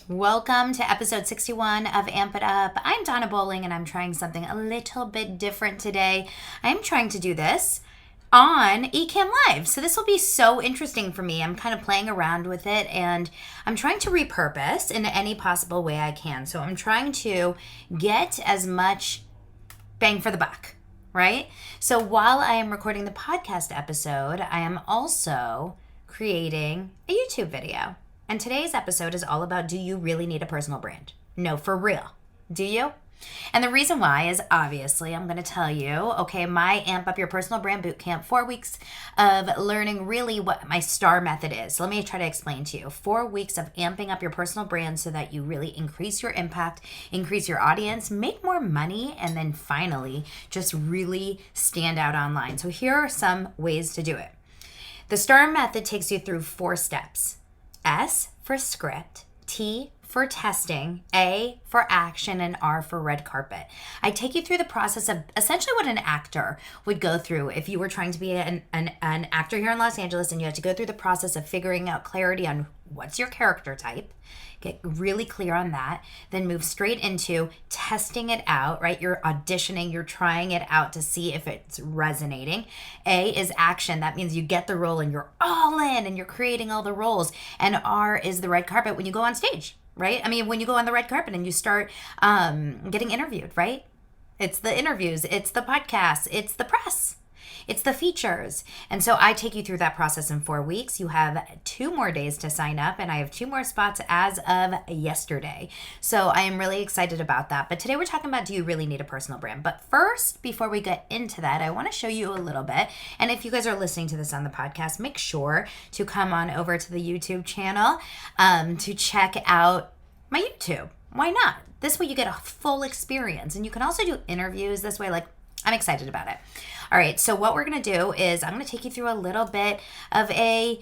Welcome to episode 61 of Amp It Up. I'm Donna Bowling and I'm trying something a little bit different today. I'm trying to do this on Ecamm Live. So this will be so interesting for me. I'm kind of playing around with it and I'm trying to repurpose in any possible way I can. So I'm trying to get as much bang for the buck, right? So while I am recording the podcast episode, I am also creating a YouTube video. And today's episode is all about, do you really need a personal brand? No, for real. Do you? And the reason why is obviously I'm going to tell you, okay, my Amp Up Your Personal Brand Bootcamp, 4 weeks of learning really what my STAR method is. So let me try to explain to you. 4 weeks of amping up your personal brand so that you really increase your impact, increase your audience, make more money, and then finally just really stand out online. So here are some ways to do it. The STAR method takes you through 4 steps. S for script, T for testing, A for action, and R for red carpet. I take you through the process of essentially what an actor would go through if you were trying to be an actor here in Los Angeles and you had to go through the process of figuring out clarity on what's your character type, get really clear on that, then move straight into testing it out, right? You're auditioning, you're trying it out to see if it's resonating. A is action. That means you get the role and you're all in and you're creating all the roles. And R is the red carpet when you go on stage, right? I mean, when you go on the red carpet and you start getting interviewed, right? It's the interviews, it's the podcasts, it's the press. It's the features. And so I take you through that process in 4 weeks. You have 2 more days to sign up, and I have 2 more spots as of yesterday. So I am really excited about that. But today we're talking about, do you really need a personal brand? But first, before we get into that, I want to show you a little bit. And if you guys are listening to this on the podcast, make sure to come on over to the YouTube channel to check out my YouTube. Why not? This way you get a full experience. And you can also do interviews this way. Like, I'm excited about it. All right, so what we're going to do is I'm going to take you through a little bit of a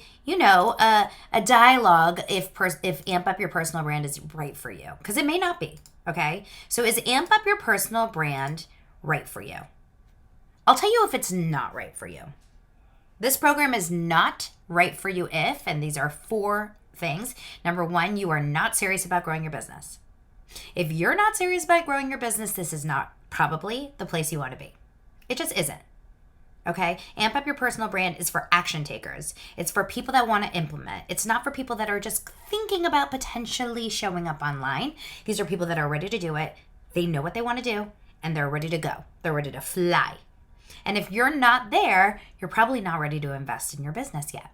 dialogue if Amp Up Your Personal Brand is right for you, because it may not be, okay? So is Amp Up Your Personal Brand right for you? I'll tell you if it's not right for you. This program is not right for you if, and these are 4 things. Number 1, you are not serious about growing your business. If you're not serious about growing your business, this is not probably the place you want to be. It just isn't. Okay? Amp Up Your Personal Brand is for action takers. It's for people that want to implement. It's not for people that are just thinking about potentially showing up online. These are people that are ready to do it. They know what they want to do, and they're ready to go. They're ready to fly. And if you're not there, you're probably not ready to invest in your business yet.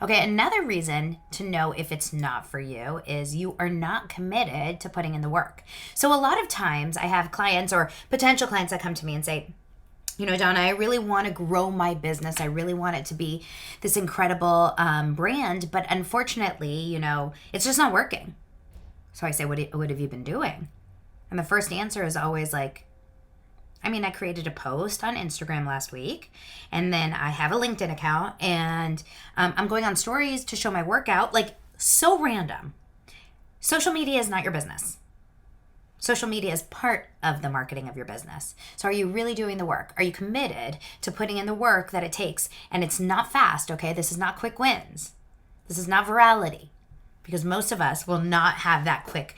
Okay, another reason to know if it's not for you is you are not committed to putting in the work. So a lot of times I have clients or potential clients that come to me and say, Donna, I really want to grow my business. I really want it to be this incredible brand, but unfortunately, it's just not working. So I say, what have you been doing? And the first answer is always like, I created a post on Instagram last week, and then I have a LinkedIn account, and I'm going on stories to show my workout. Like, so random. Social media is not your business. Social media is part of the marketing of your business. So are you really doing the work? Are you committed to putting in the work that it takes? And it's not fast, okay? This is not quick wins. This is not virality. Because most of us will not have that quick,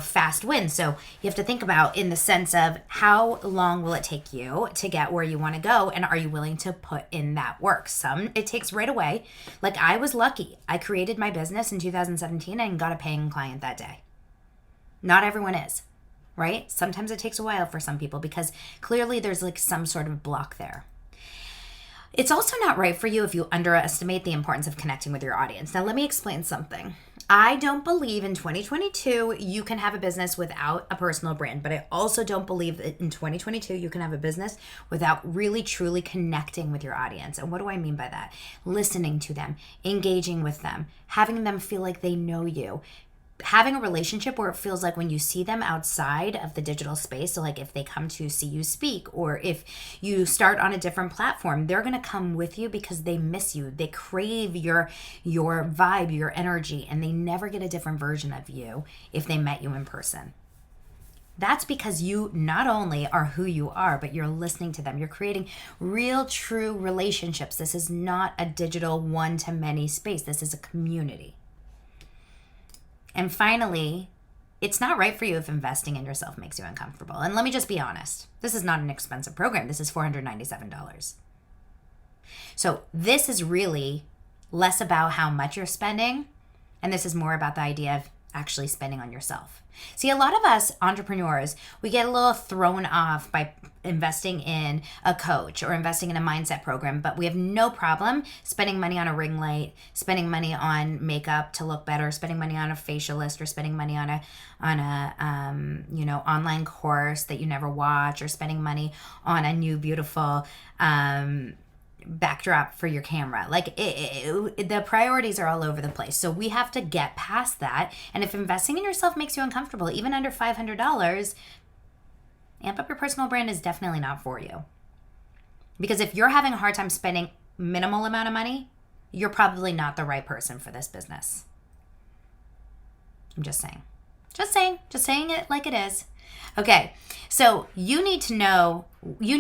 fast win. So you have to think about in the sense of how long will it take you to get where you want to go, and are you willing to put in that work? Some it takes right away. Like, I was lucky. I created my business in 2017 and got a paying client that day. Not everyone is, right? Sometimes it takes a while for some people because clearly there's like some sort of block there. It's also not right for you if you underestimate the importance of connecting with your audience. Now, let me explain something. I don't believe in 2022 you can have a business without a personal brand, but I also don't believe that in 2022 you can have a business without really truly connecting with your audience. And what do I mean by that? Listening to them, engaging with them, having them feel like they know you. Having a relationship where it feels like when you see them outside of the digital space, so like if they come to see you speak or if you start on a different platform, they're going to come with you because they miss you. They crave your vibe, your energy, and they never get a different version of you if they met you in person. That's because you not only are who you are, but you're listening to them. You're creating real, true relationships. This is not a digital one-to-many space. This is a community. And finally, it's not right for you if investing in yourself makes you uncomfortable. And let me just be honest. This is not an expensive program. This is $497. So this is really less about how much you're spending, and this is more about the idea of actually spending on yourself. See, a lot of us entrepreneurs, we get a little thrown off by investing in a coach or investing in a mindset program, but we have no problem spending money on a ring light, spending money on makeup to look better, spending money on a facialist, or spending money on a online course that you never watch, or spending money on a new beautiful backdrop for your camera. Like the priorities are all over the place. So we have to get past that. And if investing in yourself makes you uncomfortable, even under $500, Amp Up Your Personal Brand is definitely not for you. Because if you're having a hard time spending minimal amount of money, you're probably not the right person for this business. I'm just saying. Just saying it like it is. Okay, so you know where you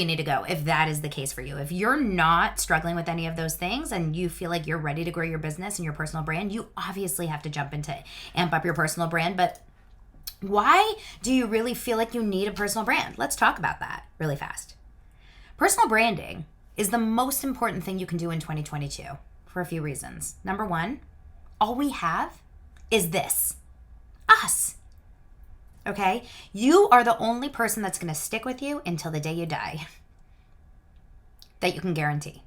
need to go if that is the case for you. If you're not struggling with any of those things and you feel like you're ready to grow your business and your personal brand, you obviously have to jump into Amp Up Your Personal Brand. But why do you really feel like you need a personal brand? Let's talk about that really fast. Personal branding is the most important thing you can do in 2022 for a few reasons. Number one, all we have is this, us. Okay? You are the only person that's going to stick with you until the day you die. That you can guarantee.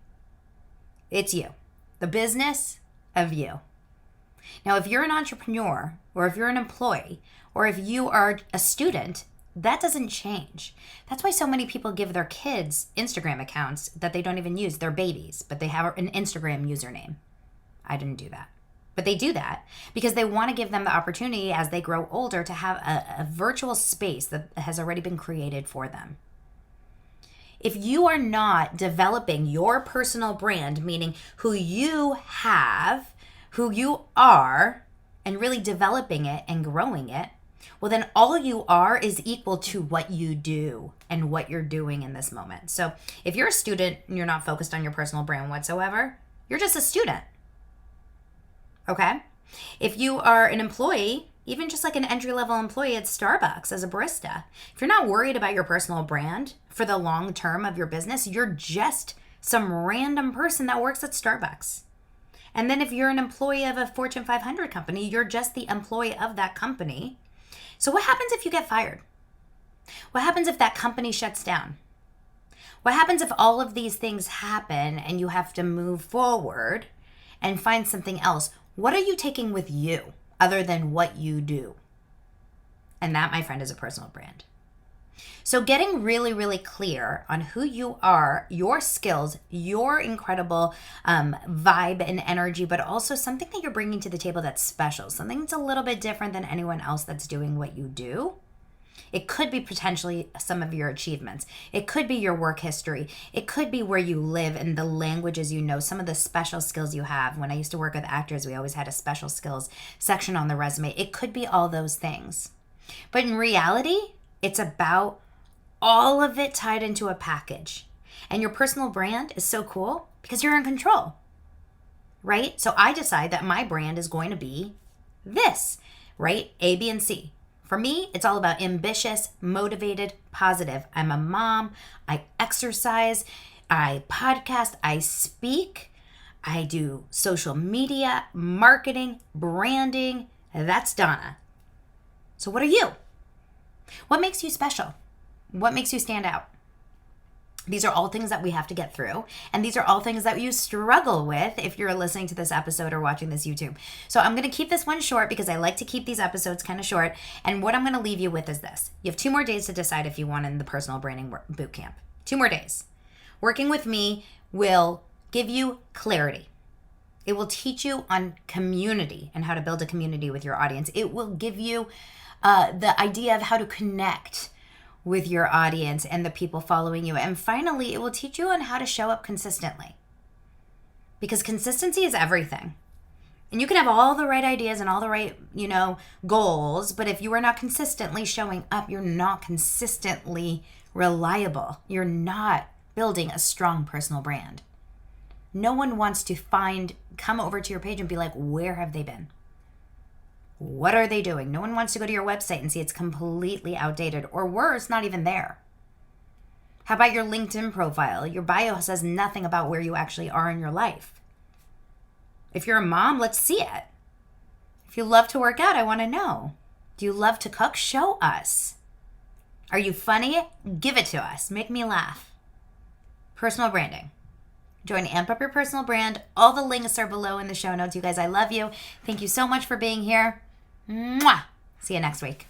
It's you. The business of you. Now, if you're an entrepreneur, or if you're an employee, or if you are a student, that doesn't change. That's why so many people give their kids Instagram accounts that they don't even use. They're babies, but they have an Instagram username. I didn't do that. But they do that because they want to give them the opportunity as they grow older to have a virtual space that has already been created for them. If you are not developing your personal brand, meaning who you have, who you are, and really developing it and growing it, well, then all you are is equal to what you do and what you're doing in this moment. So if you're a student and you're not focused on your personal brand whatsoever, you're just a student. Okay? If you are an employee, even just like an entry-level employee at Starbucks as a barista, if you're not worried about your personal brand for the long term of your business, you're just some random person that works at Starbucks. And then if you're an employee of a Fortune 500 company, you're just the employee of that company. So what happens if you get fired? What happens if that company shuts down? What happens if all of these things happen and you have to move forward and find something else? What are you taking with you other than what you do? And that, my friend, is a personal brand. So getting really, really clear on who you are, your skills, your incredible vibe and energy, but also something that you're bringing to the table that's special, something that's a little bit different than anyone else that's doing what you do. It could be potentially some of your achievements. It could be your work history. It could be where you live and the languages you know, some of the special skills you have. When I used to work with actors, we always had a special skills section on the resume. It could be all those things. But in reality, it's about all of it tied into a package. And your personal brand is so cool because you're in control, right? So I decide that my brand is going to be this, right? A, B, and C. For me, it's all about ambitious, motivated, positive. I'm a mom. I exercise. I podcast. I speak. I do social media, marketing, branding. That's Donna. So what are you? What makes you special? What makes you stand out? These are all things that we have to get through. And these are all things that you struggle with if you're listening to this episode or watching this YouTube. So I'm going to keep this one short because I like to keep these episodes kind of short. And what I'm going to leave you with is this. You have 2 more days to decide if you want in the personal branding bootcamp. 2 more days. Working with me will give you clarity. It will teach you on community and how to build a community with your audience. It will give you the idea of how to connect with your audience and the people following you. And finally, it will teach you on how to show up consistently. Because consistency is everything. And you can have all the right ideas and all the right, goals, but if you are not consistently showing up, you're not consistently reliable. You're not building a strong personal brand. No one wants to come over to your page and be like, where have they been? What are they doing? No one wants to go to your website and see it's completely outdated, or worse, not even there. How about your LinkedIn profile? Your bio says nothing about where you actually are in your life. If you're a mom, let's see it. If you love to work out, I want to know. Do you love to cook? Show us. Are you funny? Give it to us. Make me laugh. Personal branding. Join Amp Up Your Personal Brand. All the links are below in the show notes. You guys, I love you. Thank you so much for being here. Mwah! See you next week.